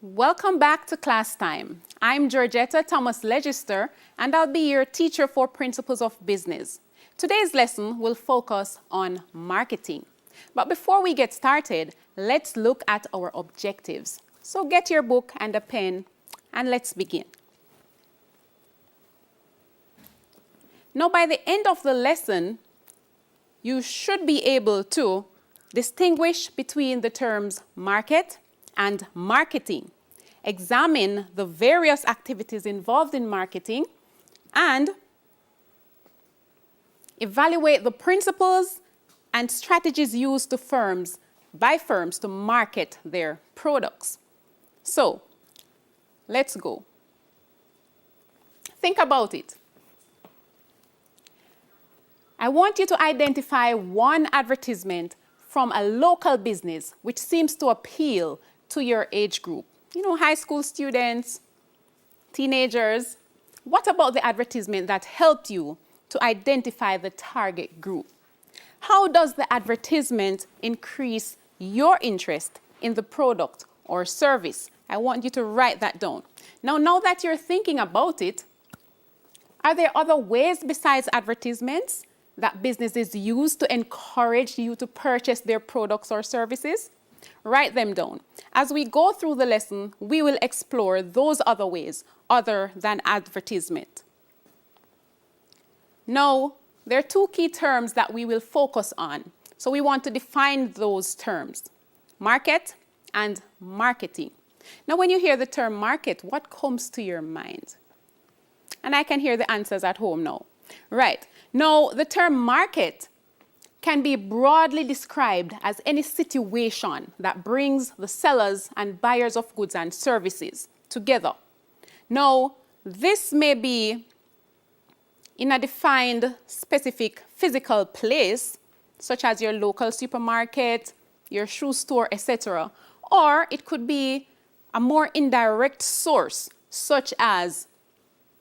Welcome back to class time. I'm Georgetta Thomas Legister, and I'll be your teacher for Principles of Business. Today's lesson will focus on marketing. But before we get started, let's look at our objectives. So get your book and a pen, and let's begin. Now, by the end of the lesson, you should be able to distinguish between the terms market and marketing, examine the various activities involved in marketing, and evaluate the principles and strategies used by firms to market their products. So, let's go. Think about it. I want you to identify one advertisement from a local business which seems to appeal to your age group. You know, high school students, teenagers. What about the advertisement that helped you to identify the target group? How does the advertisement increase your interest in the product or service? I want you to write that down. Now that you're thinking about it, are there other ways besides advertisements that businesses use to encourage you to purchase their products or services? Write them down. As we go through the lesson, we will explore those other ways other than advertisement. Now, there are two key terms that we will focus on. So we want to define those terms: market and marketing. Now, when you hear the term market, what comes to your mind? And I can hear the answers at home now. Right. Now, the term market can be broadly described as any situation that brings the sellers and buyers of goods and services together. Now, this may be in a defined, specific physical place, such as your local supermarket, your shoe store, etc. Or it could be a more indirect source, such as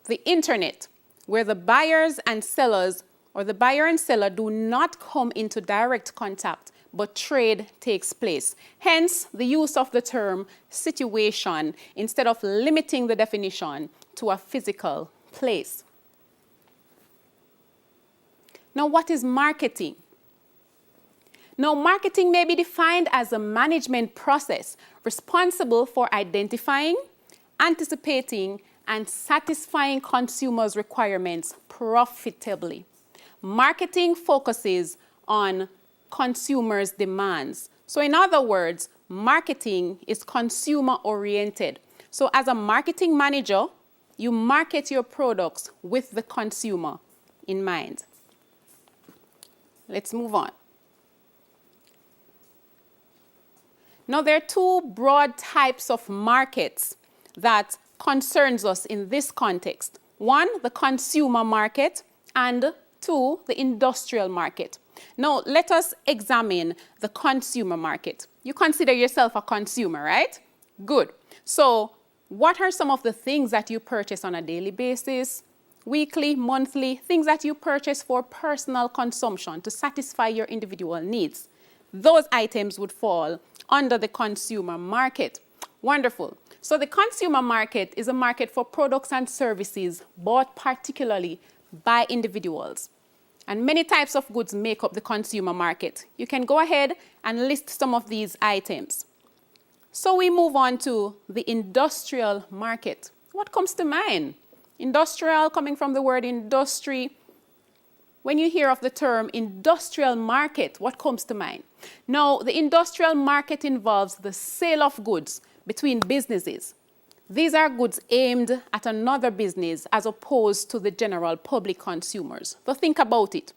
the internet, where the buyers and sellers, or the buyer and seller, do not come into direct contact, but trade takes place. Hence, the use of the term situation instead of limiting the definition to a physical place. Now, what is marketing? Now, marketing may be defined as a management process responsible for identifying, anticipating, and satisfying consumers' requirements profitably. Marketing focuses on consumers' demands. So in other words, marketing is consumer-oriented. So as a marketing manager, you market your products with the consumer in mind. Let's move on. Now, there are two broad types of markets that concerns us in this context. One, the consumer market, and two, the industrial market. Now, let us examine the consumer market. You consider yourself a consumer, right? Good. So, what are some of the things that you purchase on a daily basis, weekly, monthly, things that you purchase for personal consumption to satisfy your individual needs? Those items would fall under the consumer market. Wonderful. So the consumer market is a market for products and services bought particularly by individuals. And many types of goods make up the consumer market. You can go ahead and list some of these items. So we move on to the industrial market. What comes to mind? Industrial, coming from the word industry. When you hear of the term industrial market, what comes to mind? Now, the industrial market involves the sale of goods between businesses. These are goods aimed at another business as opposed to the general public consumers. So think about it.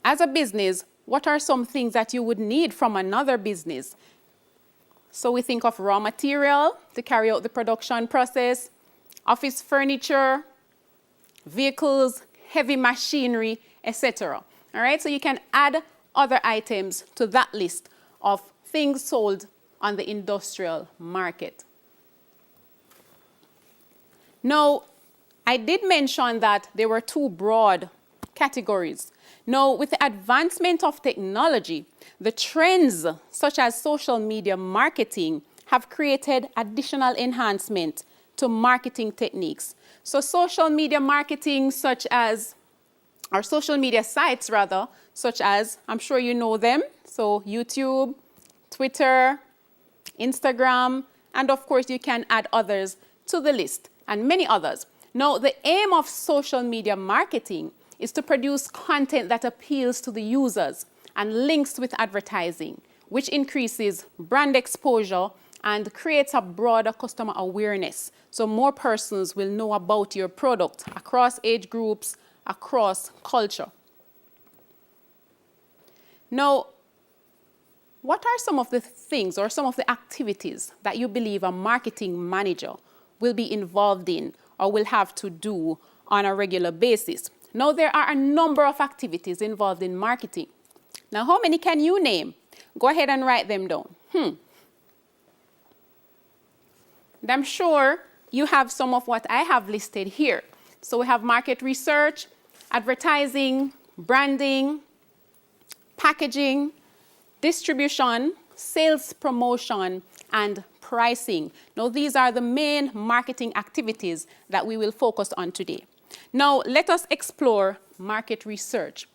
As a business, what are some things that you would need from another business? So we think of raw material to carry out the production process, office furniture, vehicles, heavy machinery, etc. All right, so you can add other items to that list of things sold on the industrial market. Now, I did mention that there were two broad categories. Now, with the advancement of technology, the trends such as social media marketing have created additional enhancement to marketing techniques. So social media marketing such as, or social media sites rather, such as, I'm sure you know them, so YouTube, Twitter, Instagram, and of course you can add others to the list, and many others. Now, the aim of social media marketing is to produce content that appeals to the users and links with advertising, which increases brand exposure and creates a broader customer awareness. So more persons will know about your product across age groups, across culture. Now, what are some of the things or some of the activities that you believe a marketing manager will be involved in or will have to do on a regular basis? Now, there are a number of activities involved in marketing. Now, how many can you name? Go ahead and write them down. And I'm sure you have some of what I have listed here. So we have market research, advertising, branding, packaging, distribution, sales promotion, and pricing. Now, these are the main marketing activities that we will focus on today. Now, let us explore market research.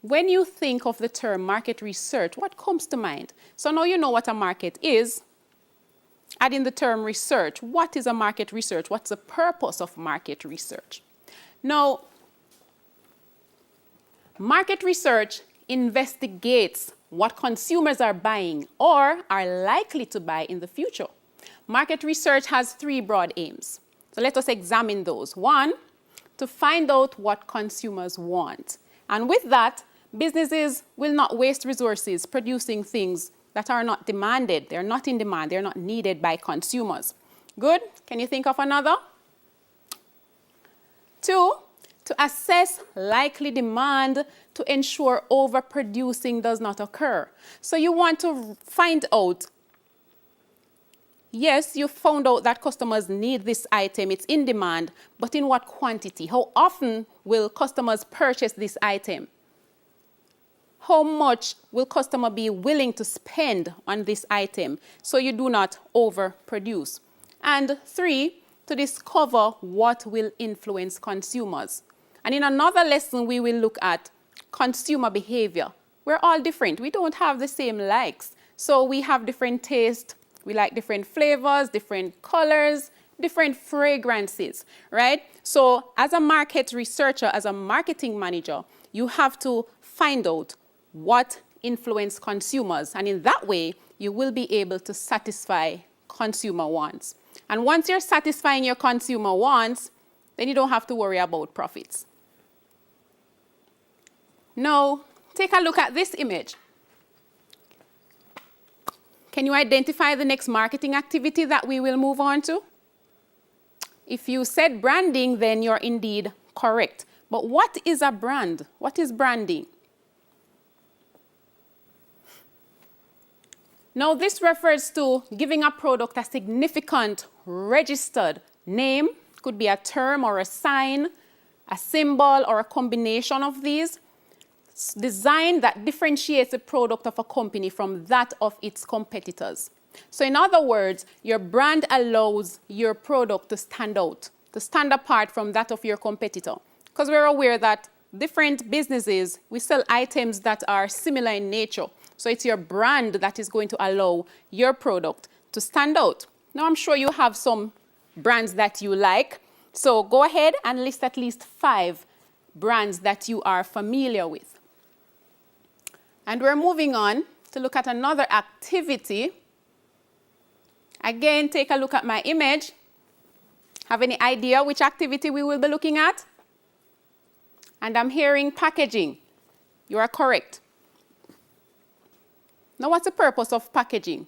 When you think of the term market research, what comes to mind? So now you know what a market is. Add in the term research. What is a market research? What's the purpose of market research? Now, market research investigates what consumers are buying or are likely to buy in the future. Market research has three broad aims. So let us examine those. One, to find out what consumers want. And with that, businesses will not waste resources producing things that are not demanded. They're not in demand. They're not needed by consumers. Good? Can you think of another? Two, to assess likely demand to ensure overproducing does not occur. So you want to find out, yes, you found out that customers need this item, it's in demand, but in what quantity? How often will customers purchase this item? How much will customer be willing to spend on this item so you do not overproduce? And three, to discover what will influence consumers. And in another lesson, we will look at consumer behavior. We're all different. We don't have the same likes. So we have different tastes. We like different flavors, different colors, different fragrances, right? So as a market researcher, as a marketing manager, you have to find out what influence consumers. And in that way, you will be able to satisfy consumer wants. And once you're satisfying your consumer wants, then you don't have to worry about profits. Now, take a look at this image. Can you identify the next marketing activity that we will move on to? If you said branding, then you're indeed correct. But what is a brand? What is branding? Now, this refers to giving a product a significant registered name. Could be a term or a sign, a symbol, or a combination of these. Design that differentiates the product of a company from that of its competitors. So in other words, your brand allows your product to stand out, to stand apart from that of your competitor. Because we're aware that different businesses, we sell items that are similar in nature. So it's your brand that is going to allow your product to stand out. Now, I'm sure you have some brands that you like. So go ahead and list at least 5 brands that you are familiar with. And we're moving on to look at another activity. Again, take a look at my image. Have any idea which activity we will be looking at? And I'm hearing packaging. You are correct. Now, what's the purpose of packaging?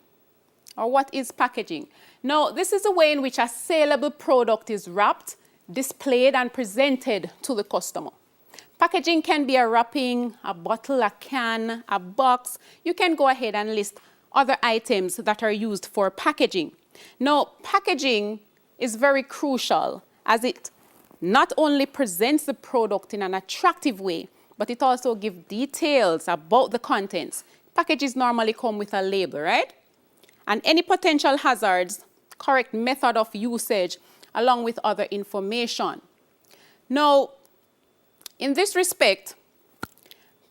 Or what is packaging? Now, this is a way in which a saleable product is wrapped, displayed, and presented to the customer. Packaging can be a wrapping, a bottle, a can, a box. You can go ahead and list other items that are used for packaging. Now, packaging is very crucial as it not only presents the product in an attractive way, but it also gives details about the contents. Packages normally come with a label, right? and any potential hazards, correct method of usage, along with other information. Now, in this respect,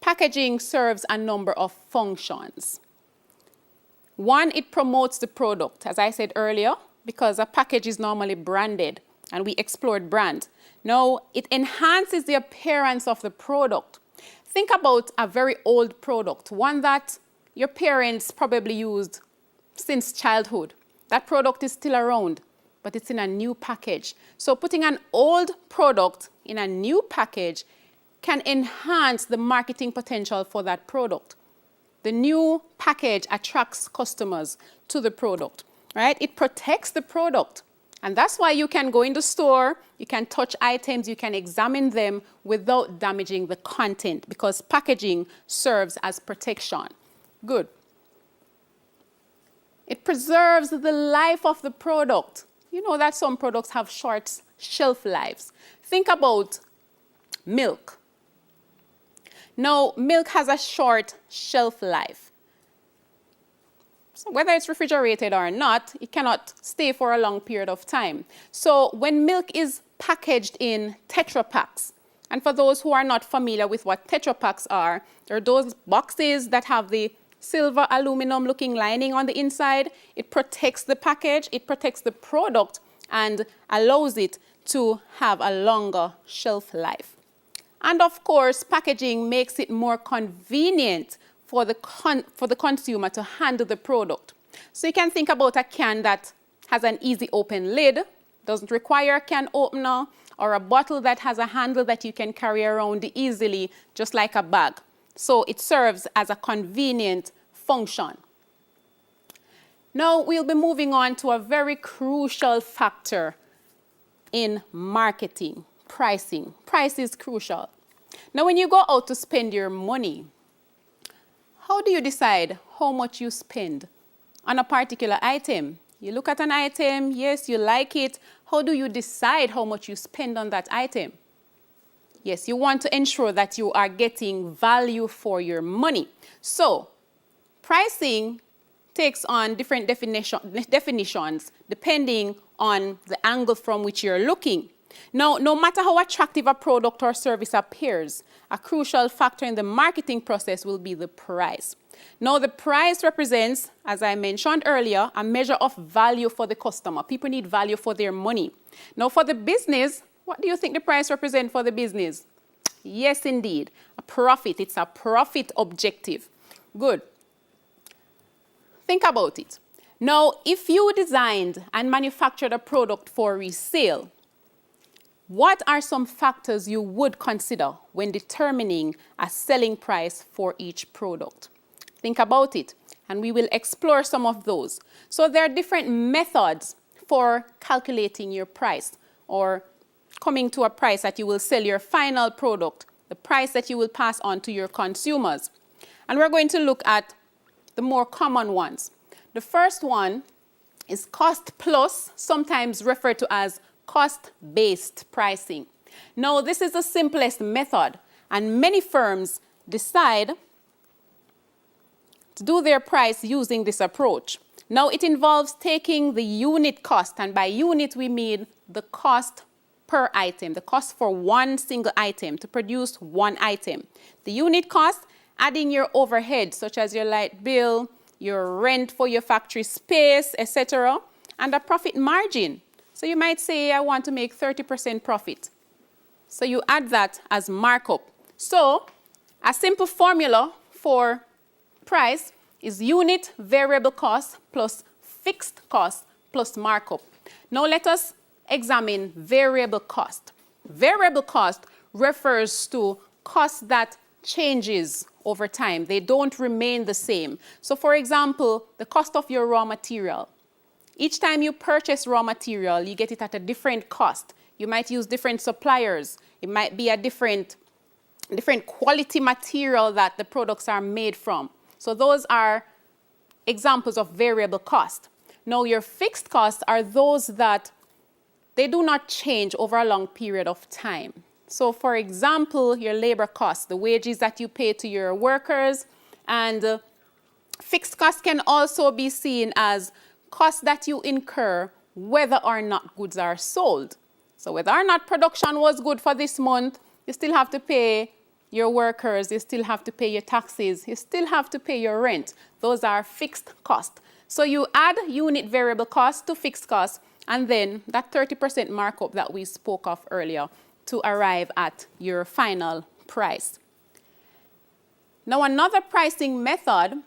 packaging serves a number of functions. One, it promotes the product, as I said earlier, because a package is normally branded, and we explored brand. Now, it enhances the appearance of the product. Think about a very old product, one that your parents probably used since childhood. That product is still around, but it's in a new package. So putting an old product in a new package can enhance the marketing potential for that product. The new package attracts customers to the product, right? It protects the product. And that's why you can go in the store, you can touch items, you can examine them without damaging the content, because packaging serves as protection. Good. It preserves the life of the product. You know that some products have short shelf lives. Think about milk. Now, milk has a short shelf life. So whether it's refrigerated or not, it cannot stay for a long period of time. So when milk is packaged in Tetra Paks, and for those who are not familiar with what Tetra Paks are, they're those boxes that have the silver aluminum looking lining on the inside. It protects the package, it protects the product, and allows it to have a longer shelf life. And of course, packaging makes it more convenient for the consumer to handle the product. So you can think about a can that has an easy open lid, doesn't require a can opener, or a bottle that has a handle that you can carry around easily, just like a bag. So it serves as a convenient function. Now we'll be moving on to a very crucial factor in marketing, pricing. Price is crucial. Now when you go out to spend your money, how do you decide how much you spend on a particular item? You look at an item, yes, you like it. How do you decide how much you spend on that item? Yes, you want to ensure that you are getting value for your money. So, pricing takes on different definitions depending on the angle from which you're looking. Now, no matter how attractive a product or service appears, a crucial factor in the marketing process will be the price. Now, the price represents, as I mentioned earlier, a measure of value for the customer. People need value for their money. Now, for the business, what do you think the price represents for the business? Yes, indeed, a profit. It's a profit objective. Good. Think about it. Now, if you designed and manufactured a product for resale, what are some factors you would consider when determining a selling price for each product? Think about it, and we will explore some of those. So there are different methods for calculating your price, or coming to a price that you will sell your final product, the price that you will pass on to your consumers. And we're going to look at the more common ones. The first one is cost plus, sometimes referred to as cost-based pricing. Now, this is the simplest method, and many firms decide to do their price using this approach. Now, it involves taking the unit cost, and by unit we mean the cost per item, the cost for one single item to produce one item. The unit cost, adding your overhead, such as your light bill, your rent for your factory space, etc., and a profit margin. So you might say, I want to make 30% profit. So you add that as markup. So a simple formula for price is unit variable cost plus fixed cost plus markup. Now let us examine variable cost. Variable cost refers to cost that changes over time. They don't remain the same. So for example, the cost of your raw material. Each time you purchase raw material, you get it at a different cost. You might use different suppliers. It might be a different quality material that the products are made from. So those are examples of variable cost. Now, your fixed costs are those that they do not change over a long period of time. So for example, your labor costs, the wages that you pay to your workers, and Fixed costs can also be seen as costs that you incur whether or not goods are sold. So whether or not production was good for this month, you still have to pay your workers, you still have to pay your taxes, you still have to pay your rent. Those are fixed costs. So you add unit variable costs to fixed costs, and then that 30% markup that we spoke of earlier to arrive at your final price. Now, another pricing method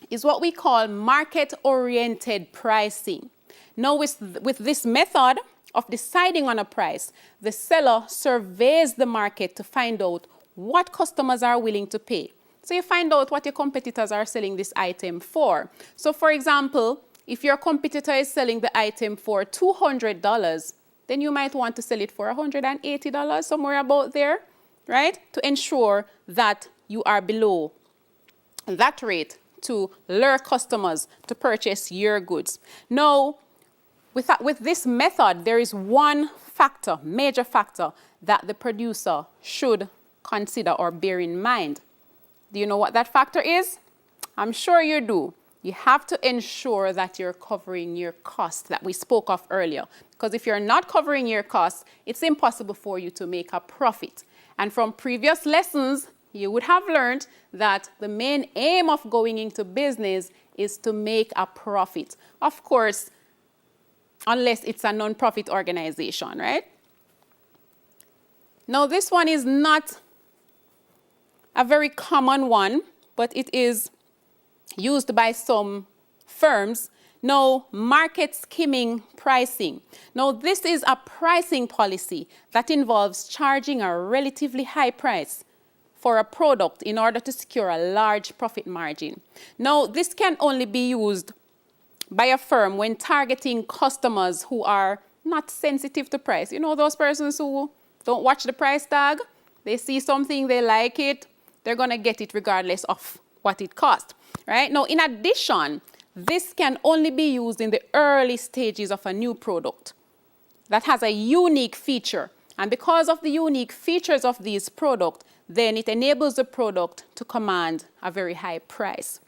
is what we call market-oriented pricing. Now, with this method of deciding on a price, the seller surveys the market to find out what customers are willing to pay. So you find out what your competitors are selling this item for. So for example, if your competitor is selling the item for $200, then you might want to sell it for $180, somewhere about there, right? To ensure that you are below that rate to lure customers to purchase your goods. Now, with this method, there is one factor, major factor, that the producer should consider or bear in mind. Do you know what that factor is? I'm sure you do. You have to ensure that you're covering your costs that we spoke of earlier. Because if you're not covering your costs, it's impossible for you to make a profit. And from previous lessons, you would have learned that the main aim of going into business is to make a profit. Of course, unless it's a non-profit organization, right? Now, this one is not a very common one, but it is used by some firms. Now, market skimming pricing. Now, this is a pricing policy that involves charging a relatively high price for a product in order to secure a large profit margin. Now, this can only be used by a firm when targeting customers who are not sensitive to price. You know, those persons who don't watch the price tag, they see something, they like it, they're going to get it regardless of what it costs, right? Now, in addition, this can only be used in the early stages of a new product that has a unique feature. And because of the unique features of this product, then it enables the product to command a very high price.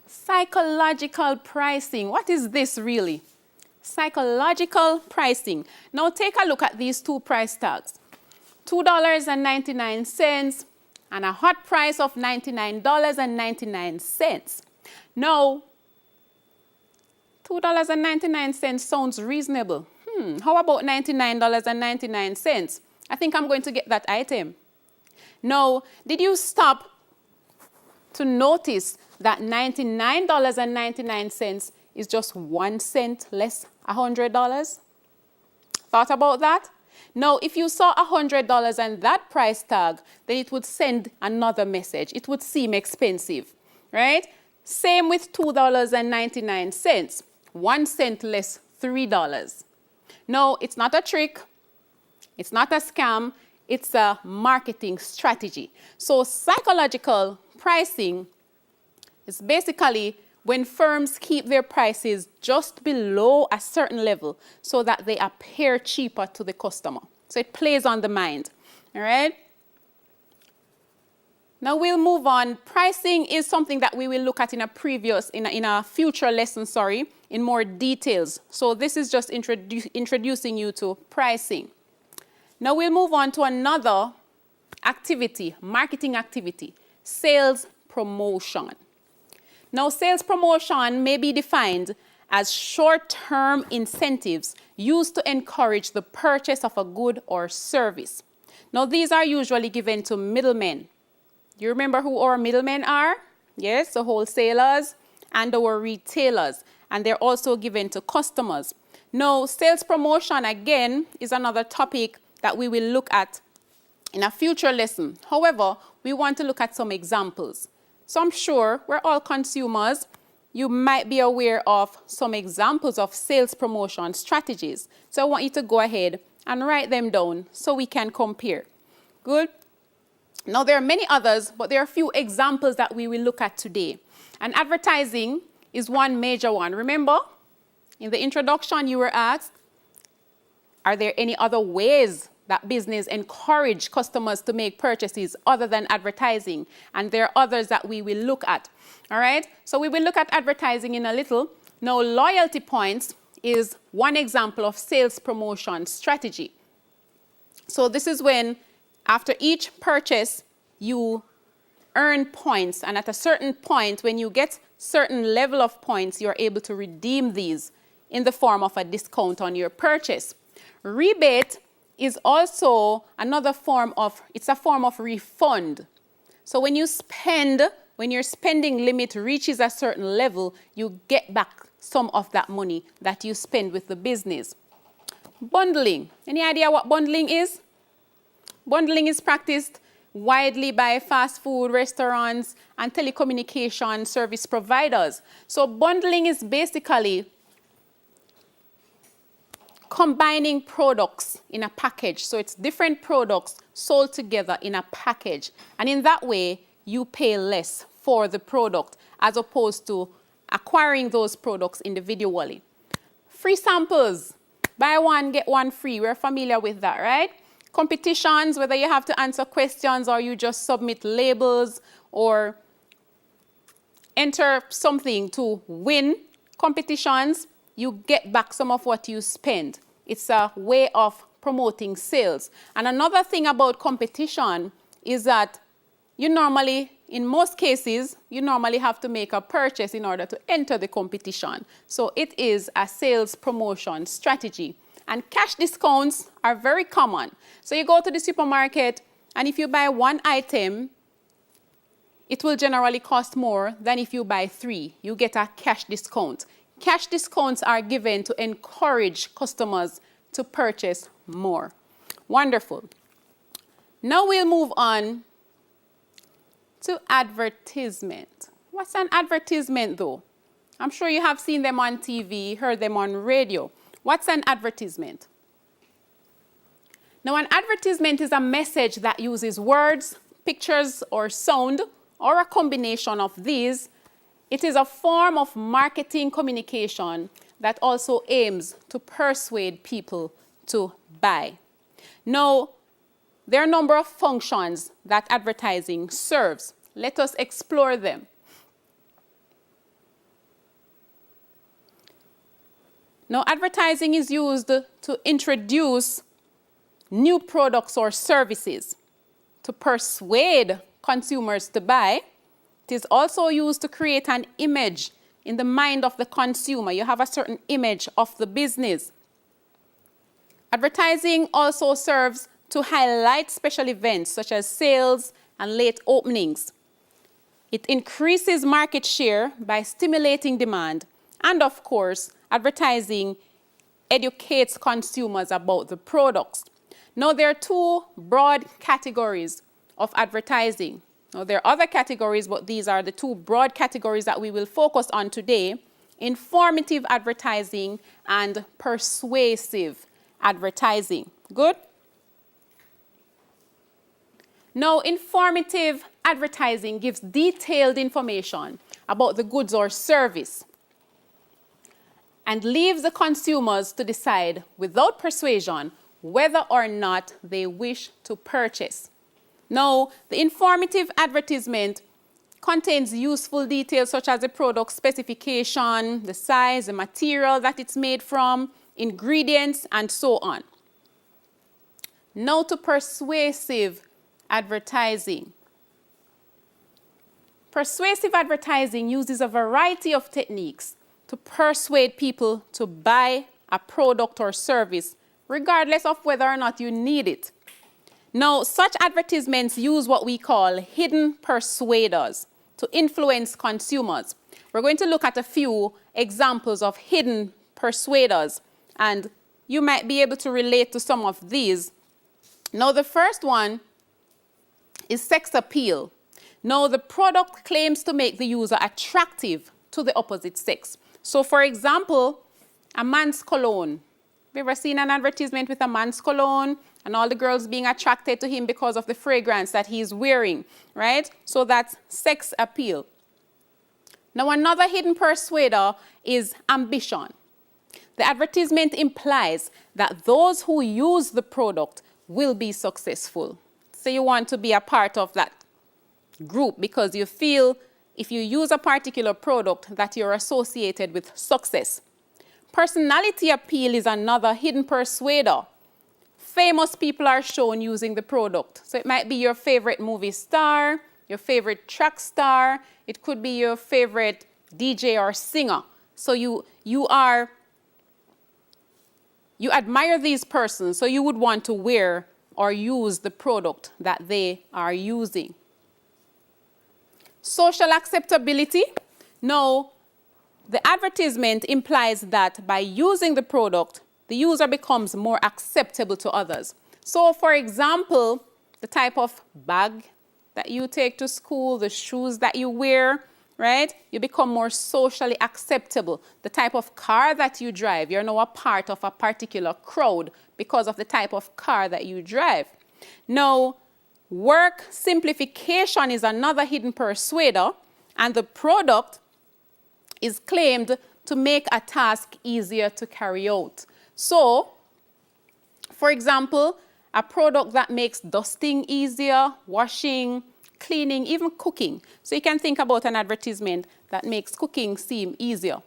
Psychological pricing. What is this really? Psychological pricing. Now take a look at these two price tags. $2.99 and a hot price of $99.99. Now, $2.99 sounds reasonable. How about $99.99? I think I'm going to get that item. Now, did you stop to notice that $99.99 is just 1 cent less $100? Thought about that? Now, if you saw $100 and that price tag, then it would send another message. It would seem expensive, right? Same with $2.99, 1 cent less $3. No, it's not a trick. It's not a scam. It's a marketing strategy. So psychological pricing is basically when firms keep their prices just below a certain level so that they appear cheaper to the customer. So it plays on the mind, all right? Now we'll move on. Pricing is something that we will look at in a future lesson, in more details. So this is just introducing you to pricing. Now we'll move on to another activity, marketing activity, sales promotion. Now, sales promotion may be defined as short-term incentives used to encourage the purchase of a good or service. Now, these are usually given to middlemen. Do you remember who our middlemen are? Yes, the wholesalers and our retailers. And they're also given to customers. Now, sales promotion, again, is another topic that we will look at in a future lesson. However, we want to look at some examples. So I'm sure we're all consumers. You might be aware of some examples of sales promotion strategies. So I want you to go ahead and write them down so we can compare. Good? Now, there are many others, but there are a few examples that we will look at today. And advertising is one major one. Remember, in the introduction, you were asked, are there any other ways that business encourage customers to make purchases other than advertising. And there are others that we will look at. All right? So we will look at advertising in a little. Now, loyalty points is one example of sales promotion strategy. So this is when, after each purchase, you earn points. And at a certain point, when you get certain level of points, you're able to redeem these in the form of a discount on your purchase. Rebate is also another form of, it's a form of refund. So when you spend, when your spending limit reaches a certain level, you get back some of that money that you spend with the business. Bundling. Any idea what bundling is? Bundling is practiced widely by fast food restaurants and telecommunication service providers. So bundling is basically combining products in a package. So it's different products sold together in a package. And in that way, you pay less for the product as opposed to acquiring those products individually. Free samples. Buy one, get one free. We're familiar with that, right? Competitions, whether you have to answer questions or you just submit labels or enter something to win competitions, you get back some of what you spend. It's a way of promoting sales. And another thing about competition is that you normally, in most cases, you normally have to make a purchase in order to enter the competition. So it is a sales promotion strategy. And cash discounts are very common. So you go to the supermarket, and if you buy one item, it will generally cost more than if you buy 3. You get a cash discount. Cash discounts are given to encourage customers to purchase more. Wonderful. Now we'll move on to advertisement. What's an advertisement though? I'm sure you have seen them on TV, heard them on radio. What's an advertisement? Now, an advertisement is a message that uses words, pictures, or sound, or a combination of these. It is a form of marketing communication that also aims to persuade people to buy. Now, there are a number of functions that advertising serves. Let us explore them. Now, advertising is used to introduce new products or services, to persuade consumers to buy. It is also used to create an image in the mind of the consumer. You have a certain image of the business. Advertising also serves to highlight special events such as sales and late openings. It increases market share by stimulating demand. And of course, advertising educates consumers about the products. Now, there are 2 broad categories of advertising. Now, there are other categories, but these are the 2 broad categories that we will focus on today: informative advertising and persuasive advertising. Good? Now, informative advertising gives detailed information about the goods or service and leaves the consumers to decide without persuasion whether or not they wish to purchase. Now, the informative advertisement contains useful details such as the product specification, the size, the material that it's made from, ingredients, and so on. Now to persuasive advertising. Persuasive advertising uses a variety of techniques to persuade people to buy a product or service, regardless of whether or not you need it. Now, such advertisements use what we call hidden persuaders to influence consumers. We're going to look at a few examples of hidden persuaders, and you might be able to relate to some of these. Now, the first one is sex appeal. Now, the product claims to make the user attractive to the opposite sex. So, for example, a man's cologne. Have you ever seen an advertisement with a man's cologne and all the girls being attracted to him because of the fragrance that he's wearing, right? So that's sex appeal. Now, another hidden persuader is ambition. The advertisement implies that those who use the product will be successful. So you want to be a part of that group because you feel if you use a particular product that you're associated with success. Personality appeal is another hidden persuader. Famous people are shown using the product. So it might be your favorite movie star, your favorite track star, it could be your favorite DJ or singer. So you admire these persons, so you would want to wear or use the product that they are using. Social acceptability. Now, the advertisement implies that by using the product, the user becomes more acceptable to others. So, for example, the type of bag that you take to school, the shoes that you wear, right? You become more socially acceptable. The type of car that you drive, you're now a part of a particular crowd because of the type of car that you drive. Now, work simplification is another hidden persuader, and the product is claimed to make a task easier to carry out. So, for example, a product that makes dusting easier, washing, cleaning, even cooking. So you can think about an advertisement that makes cooking seem easier.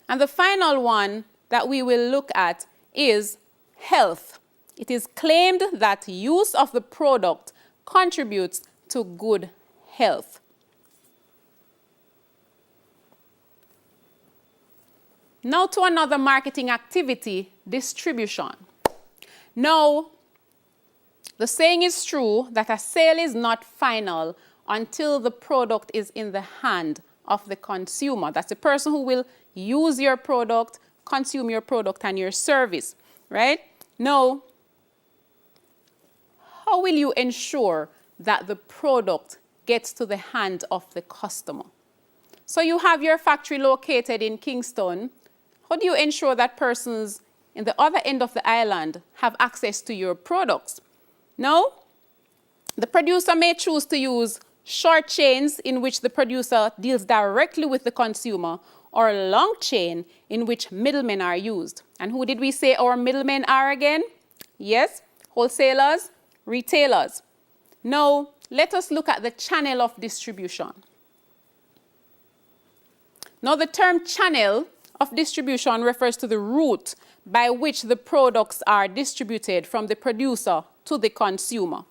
And the final one that we will look at is health. It is claimed that use of the product contributes to good health. Now to another marketing activity, distribution. Now, the saying is true that a sale is not final until the product is in the hand of the consumer. That's the person who will use your product, consume your product and your service, right? Now, how will you ensure that the product gets to the hand of the customer? So you have your factory located in Kingston. How do you ensure that persons in the other end of the island have access to your products? Now, the producer may choose to use short chains in which the producer deals directly with the consumer, or a long chain in which middlemen are used. And who did we say our middlemen are again? Yes, wholesalers, retailers. Now, let us look at the channel of distribution. Now, the term channel of distribution refers to the route by which the products are distributed from the producer to the consumer.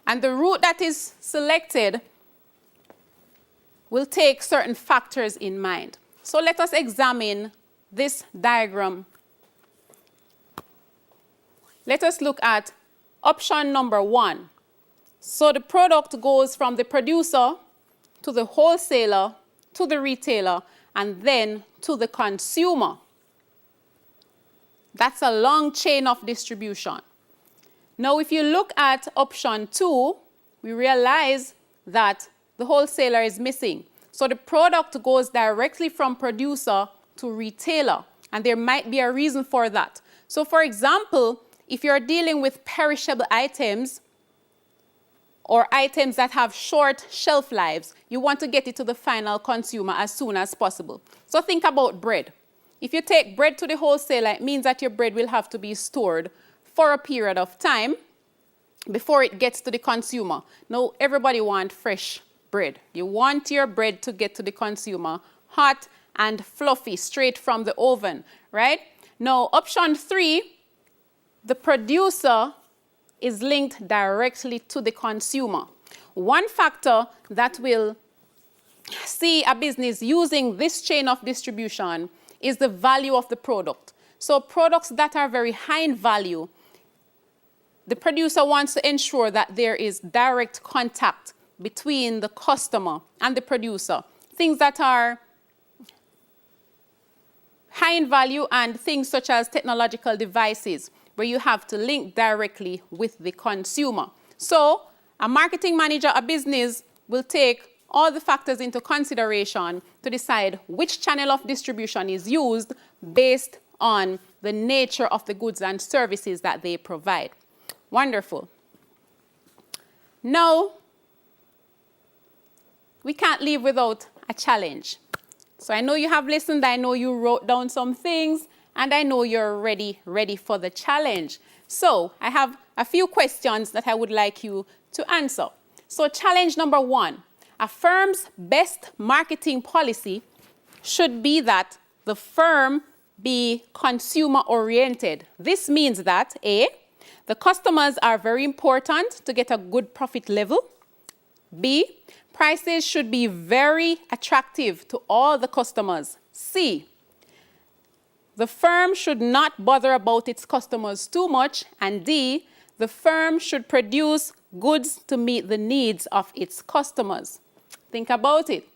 And the route that is selected will take certain factors in mind. So let us examine this diagram. Let us look at option number 1. So the product goes from the producer to the wholesaler to the retailer and then to the consumer. That's a long chain of distribution. Now, if you look at option 2, we realize that the wholesaler is missing. So the product goes directly from producer to retailer, and there might be a reason for that. So, for example, if you're dealing with perishable items or items that have short shelf lives, you want to get it to the final consumer as soon as possible. So think about bread. If you take bread to the wholesaler, it means that your bread will have to be stored for a period of time before it gets to the consumer. Now, everybody wants fresh bread. You want your bread to get to the consumer hot and fluffy, straight from the oven, right? Now, option 3, the producer is linked directly to the consumer. One factor that will see a business using this chain of distribution is the value of the product. So products that are very high in value, the producer wants to ensure that there is direct contact between the customer and the producer. Things that are high in value and things such as technological devices, where you have to link directly with the consumer. So a marketing manager, a business, will take all the factors into consideration to decide which channel of distribution is used based on the nature of the goods and services that they provide. Wonderful. Now, we can't leave without a challenge. So I know you have listened, I know you wrote down some things, and I know you're ready for the challenge. So I have a few questions that I would like you to answer. So challenge number 1, a firm's best marketing policy should be that the firm be consumer-oriented. This means that A, the customers are very important to get a good profit level. B, prices should be very attractive to all the customers. C, the firm should not bother about its customers too much. And D, the firm should produce goods to meet the needs of its customers. Think about it.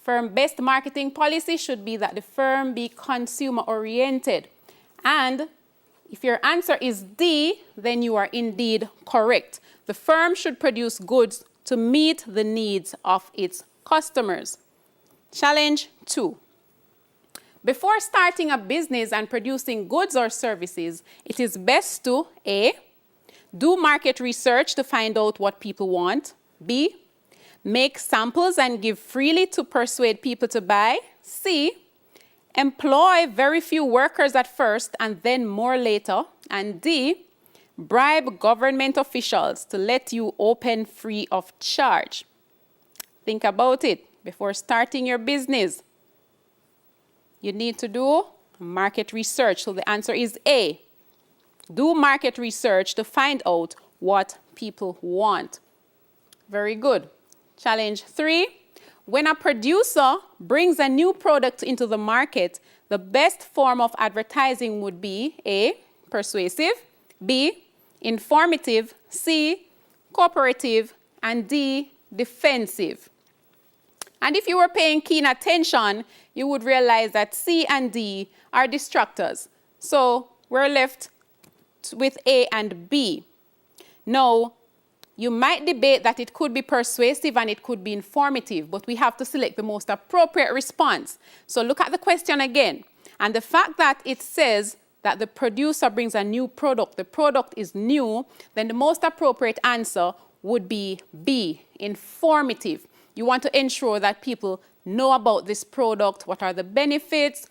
Firm-best marketing policy should be that the firm be consumer-oriented. And if your answer is D, then you are indeed correct. The firm should produce goods to meet the needs of its customers. Challenge 2. Before starting a business and producing goods or services, it is best to A, do market research to find out what people want. B, make samples and give freely to persuade people to buy. C, employ very few workers at first and then more later. And D, bribe government officials to let you open free of charge. Think about it. Before starting your business, you need to do market research. So the answer is A. Do market research to find out what people want. Very good. Challenge 3. When a producer brings a new product into the market, the best form of advertising would be A, persuasive, B, informative, C, cooperative, and D, defensive. And if you were paying keen attention, you would realize that C and D are distractors. So we're left with A and B. Now, you might debate that it could be persuasive and it could be informative, but we have to select the most appropriate response. So look at the question again. And the fact that it says that the producer brings a new product, the product is new, then the most appropriate answer would be B, informative. You want to ensure that people know about this product, what are the benefits,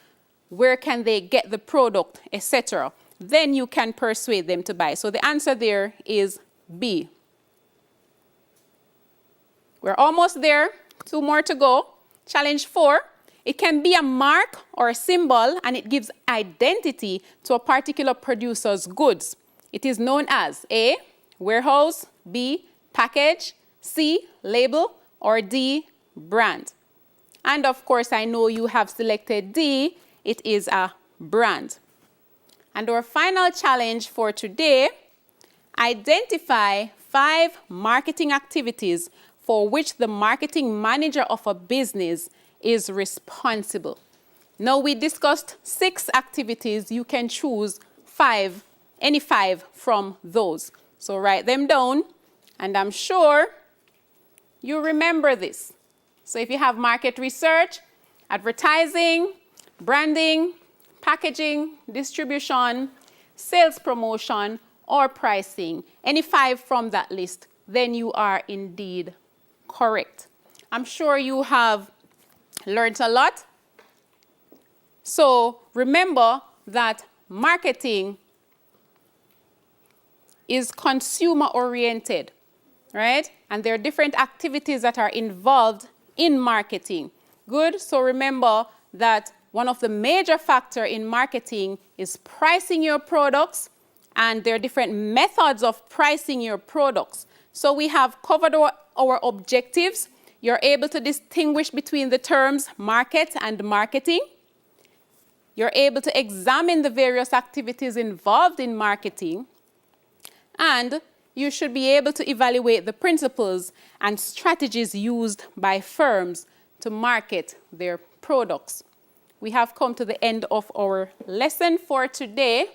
where can they get the product, etc. Then you can persuade them to buy. So the answer there is B. We're almost there. 2 more to go. Challenge 4. It can be a mark or a symbol, and it gives identity to a particular producer's goods. It is known as A, warehouse, B, package, C, label, or D, brand. And of course, I know you have selected D. It is a brand. And our final challenge for today, identify 5 marketing activities for which the marketing manager of a business is responsible. Now we discussed 6 activities. You can choose 5, any 5 from those. So write them down, and I'm sure you remember this. So if you have market research, advertising, branding, packaging, distribution, sales promotion, or pricing, any 5 from that list, then you are indeed correct. I'm sure you have learned a lot. So remember that marketing is consumer-oriented, right? And there are different activities that are involved in marketing. Good, so remember that one of the major factors in marketing is pricing your products, and there are different methods of pricing your products. So we have covered our objectives. You're able to distinguish between the terms market and marketing. You're able to examine the various activities involved in marketing. And you should be able to evaluate the principles and strategies used by firms to market their products. We have come to the end of our lesson for today.